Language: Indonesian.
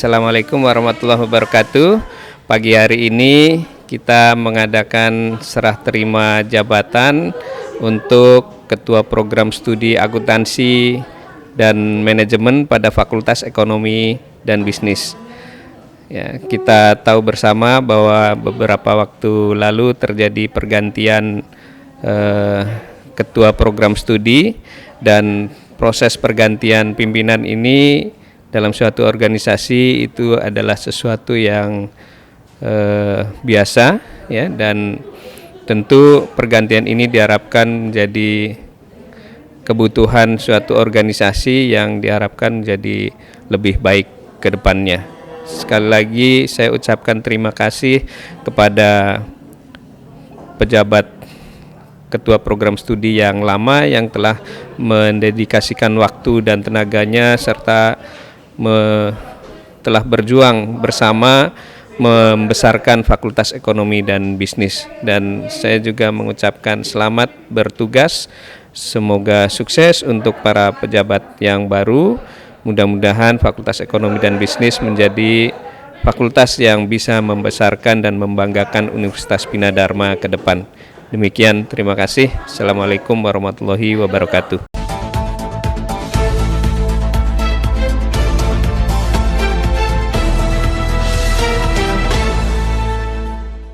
Assalamualaikum warahmatullahi wabarakatuh. Pagi hari ini kita mengadakan serah terima jabatan untuk Ketua Program Studi Akuntansi dan Manajemen pada Fakultas Ekonomi dan Bisnis. Ya, kita tahu bersama bahwa beberapa waktu lalu terjadi pergantian Ketua Program Studi, dan proses pergantian pimpinan ini dalam suatu organisasi itu adalah sesuatu yang biasa, ya, dan tentu pergantian ini diharapkan menjadi kebutuhan suatu organisasi yang diharapkan menjadi lebih baik ke depannya. Sekali lagi saya ucapkan terima kasih kepada pejabat Ketua Program Studi yang lama yang telah mendedikasikan waktu dan tenaganya serta telah berjuang bersama membesarkan Fakultas Ekonomi dan Bisnis. Dan saya juga mengucapkan selamat bertugas, semoga sukses untuk para pejabat yang baru. Mudah-mudahan Fakultas Ekonomi dan Bisnis menjadi fakultas yang bisa membesarkan dan membanggakan Universitas Bina Dharma ke depan. Demikian, terima kasih. Assalamualaikum warahmatullahi wabarakatuh.